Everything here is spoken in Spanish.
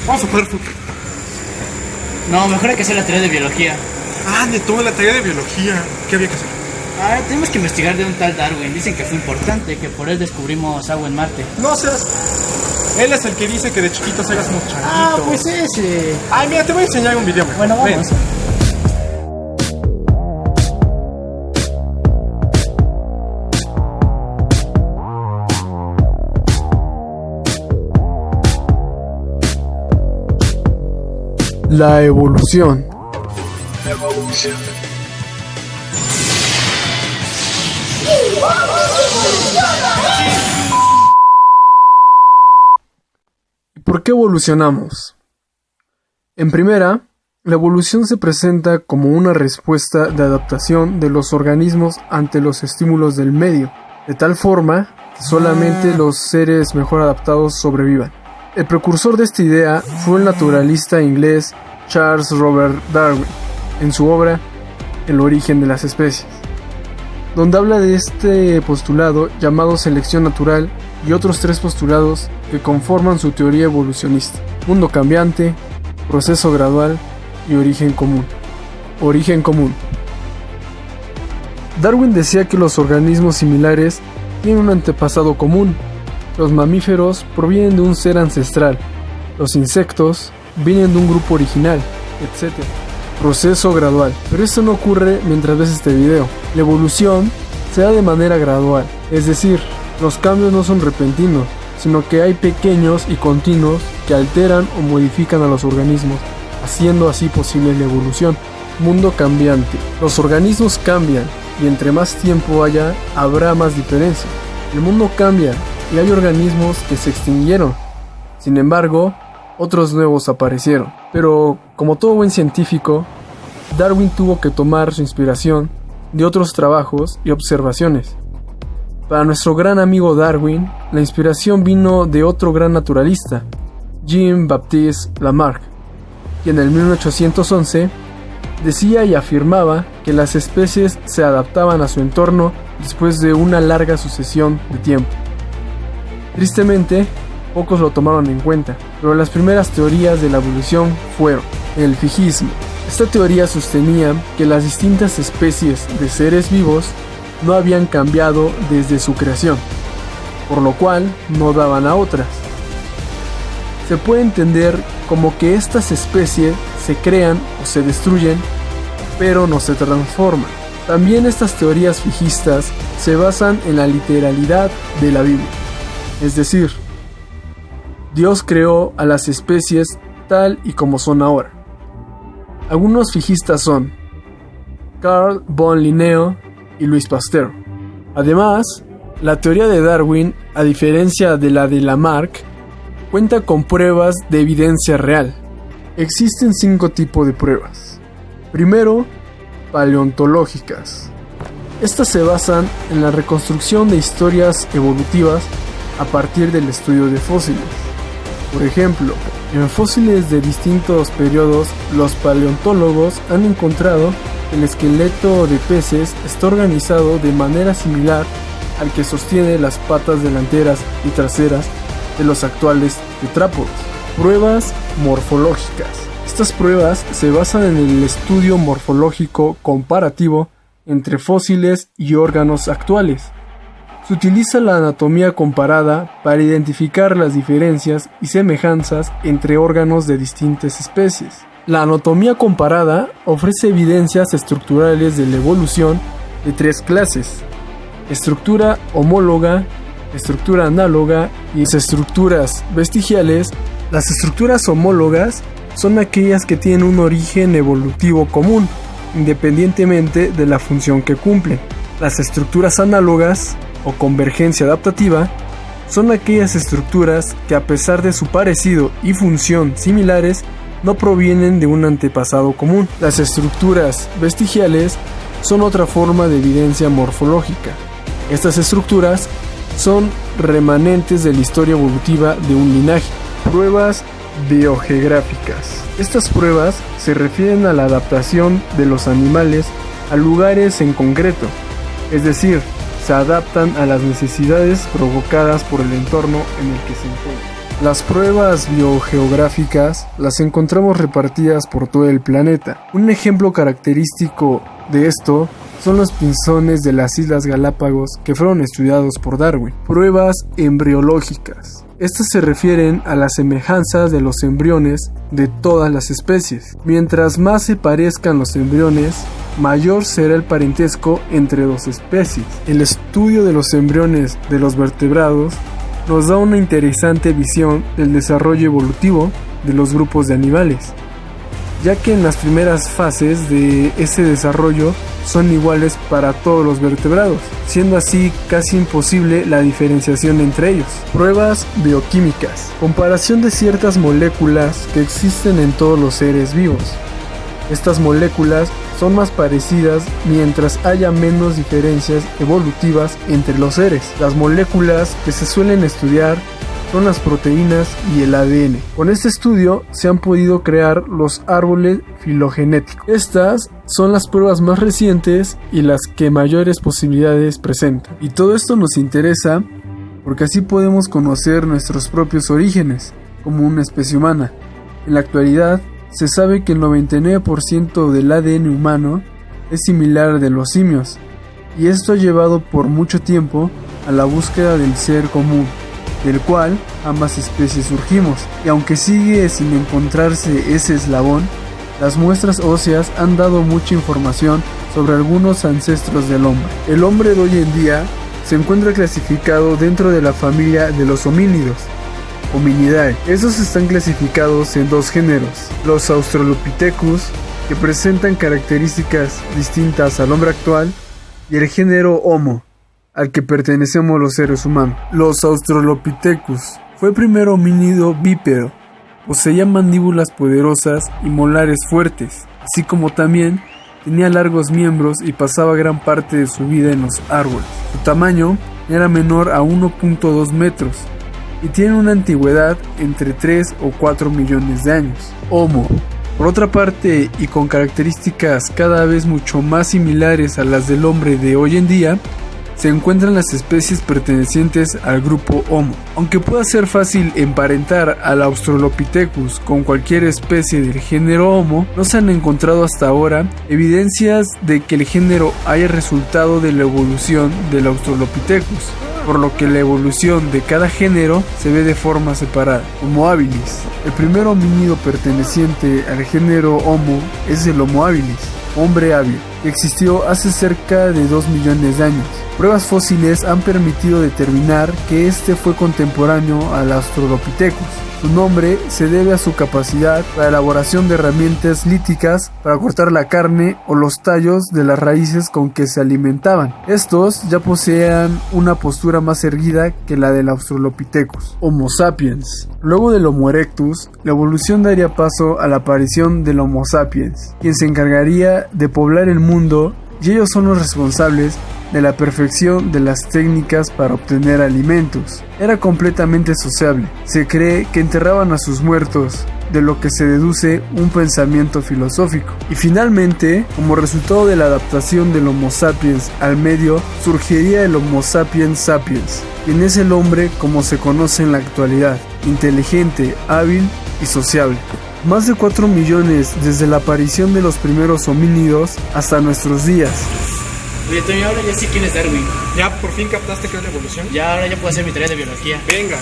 Vamos a jugar fútbol. No, mejor hay que hacer la tarea de biología. Le tomé la tarea de biología. ¿Qué había que hacer? Tenemos que investigar de un tal Darwin. Dicen que fue importante, que por él descubrimos agua en Marte. No seas... Él es el que dice que de chiquitos eras unos changuitos. Pues ese. Mira, te voy a enseñar un video mejor. Bueno, vamos. Ven. La evolución. ¿Por qué evolucionamos? En primera, la evolución se presenta como una respuesta de adaptación de los organismos ante los estímulos del medio, de tal forma que solamente los seres mejor adaptados sobrevivan. El precursor de esta idea fue el naturalista inglés Charles Robert Darwin, en su obra El origen de las especies, donde habla de este postulado llamado selección natural y otros 3 postulados que conforman su teoría evolucionista: mundo cambiante, proceso gradual y origen común. Origen común. Darwin decía que los organismos similares tienen un antepasado común. Los mamíferos provienen de un ser ancestral, los insectos vienen de un grupo original, etc. Proceso gradual. Pero esto no ocurre mientras ves este video. La evolución se da de manera gradual, es decir, los cambios no son repentinos, sino que hay pequeños y continuos que alteran o modifican a los organismos, haciendo así posible la evolución. Mundo cambiante. Los organismos cambian y entre más tiempo haya, habrá más diferencia. El mundo cambia y hay organismos que se extinguieron. Sin embargo, otros nuevos aparecieron. Pero, como todo buen científico, Darwin tuvo que tomar su inspiración de otros trabajos y observaciones. Para nuestro gran amigo Darwin, la inspiración vino de otro gran naturalista, Jean-Baptiste Lamarck, quien en 1811 decía y afirmaba que las especies se adaptaban a su entorno después de una larga sucesión de tiempo. Tristemente, pocos lo tomaron en cuenta, pero las primeras teorías de la evolución fueron el fijismo. Esta teoría sostenía que las distintas especies de seres vivos no habían cambiado desde su creación, por lo cual no daban a otras. Se puede entender como que estas especies se crean o se destruyen, pero no se transforman. También estas teorías fijistas se basan en la literalidad de la Biblia, es decir, Dios creó a las especies tal y como son ahora. Algunos fijistas son Carl von Linneo y Louis Pasteur. Además, la teoría de Darwin, a diferencia de la de Lamarck, cuenta con pruebas de evidencia real. Existen 5 tipos de pruebas. Primero, paleontológicas. Estas se basan en la reconstrucción de historias evolutivas a partir del estudio de fósiles. Por ejemplo, en fósiles de distintos periodos, los paleontólogos han encontrado que el esqueleto de peces está organizado de manera similar al que sostiene las patas delanteras y traseras de los actuales tetrápodos. Pruebas morfológicas. Estas pruebas se basan en el estudio morfológico comparativo entre fósiles y órganos actuales. Se utiliza la anatomía comparada para identificar las diferencias y semejanzas entre órganos de distintas especies. La anatomía comparada ofrece evidencias estructurales de la evolución de 3 clases: estructura homóloga, estructura análoga y las estructuras vestigiales. Las estructuras homólogas son aquellas que tienen un origen evolutivo común, independientemente de la función que cumplen. Las estructuras análogas o convergencia adaptativa son aquellas estructuras que, a pesar de su parecido y función similares, no provienen de un antepasado común. Las estructuras vestigiales son otra forma de evidencia morfológica. Estas estructuras son remanentes de la historia evolutiva de un linaje. Pruebas biogeográficas. Estas pruebas se refieren a la adaptación de los animales a lugares en concreto, es decir, se adaptan a las necesidades provocadas por el entorno en el que se encuentran. Las pruebas biogeográficas las encontramos repartidas por todo el planeta. Un ejemplo característico de esto son los pinzones de las Islas Galápagos que fueron estudiados por Darwin. Pruebas embriológicas. Estas se refieren a la semejanza de los embriones de todas las especies. Mientras más se parezcan los embriones, mayor será el parentesco entre dos especies. El estudio de los embriones de los vertebrados nos da una interesante visión del desarrollo evolutivo de los grupos de animales, ya que en las primeras fases de ese desarrollo son iguales para todos los vertebrados, siendo así casi imposible la diferenciación entre ellos. Pruebas bioquímicas. Comparación de ciertas moléculas que existen en todos los seres vivos. Estas moléculas son más parecidas mientras haya menos diferencias evolutivas entre los seres. Las moléculas que se suelen estudiar son las proteínas y el ADN. Con este estudio se han podido crear los árboles filogenéticos. Estas son las pruebas más recientes y las que mayores posibilidades presentan. Y todo esto nos interesa porque así podemos conocer nuestros propios orígenes como una especie humana. En la actualidad se sabe que el 99% del ADN humano es similar al de los simios, y esto ha llevado por mucho tiempo a la búsqueda del ser común, del cual ambas especies surgimos, y aunque sigue sin encontrarse ese eslabón, las muestras óseas han dado mucha información sobre algunos ancestros del hombre. El hombre de hoy en día se encuentra clasificado dentro de la familia de los homínidos, Hominidae. Estos están clasificados en dos géneros, los Australopithecus, que presentan características distintas al hombre actual, y el género Homo, al que pertenecemos los seres humanos. Los Australopithecus fue el primer homínido bípedo, poseía mandíbulas poderosas y molares fuertes, así como también tenía largos miembros y pasaba gran parte de su vida en los árboles. Su tamaño era menor a 1.2 metros, y tiene una antigüedad entre 3 o 4 millones de años. Homo. Por otra parte, y con características cada vez mucho más similares a las del hombre de hoy en día, se encuentran las especies pertenecientes al grupo Homo. Aunque pueda ser fácil emparentar al Australopithecus con cualquier especie del género Homo, no se han encontrado hasta ahora evidencias de que el género haya resultado de la evolución del Australopithecus, por lo que la evolución de cada género se ve de forma separada. Homo habilis. El primer homínido perteneciente al género Homo es el Homo habilis, hombre hábil, que existió hace cerca de 2 millones de años. Pruebas fósiles han permitido determinar que este fue contemporáneo al Australopithecus. Su nombre se debe a su capacidad para elaboración de herramientas líticas para cortar la carne o los tallos de las raíces con que se alimentaban. Estos ya poseían una postura más erguida que la del Australopithecus. Homo sapiens. Luego del Homo erectus, la evolución daría paso a la aparición del Homo sapiens, quien se encargaría de poblar el mundo, y ellos son los responsables de la perfección de las técnicas para obtener alimentos. Era completamente sociable. Se cree que enterraban a sus muertos, de lo que se deduce un pensamiento filosófico. Y finalmente, como resultado de la adaptación del Homo sapiens al medio, surgiría el Homo sapiens sapiens, quien es el hombre como se conoce en la actualidad, inteligente, hábil y sociable. Más de 4 millones desde la aparición de los primeros homínidos hasta nuestros días. Oye, Toño, ahora ya sé quién es Darwin. ¿Ya por fin captaste qué es la evolución? Ya, ahora ya puedo hacer mi tarea de biología. Venga.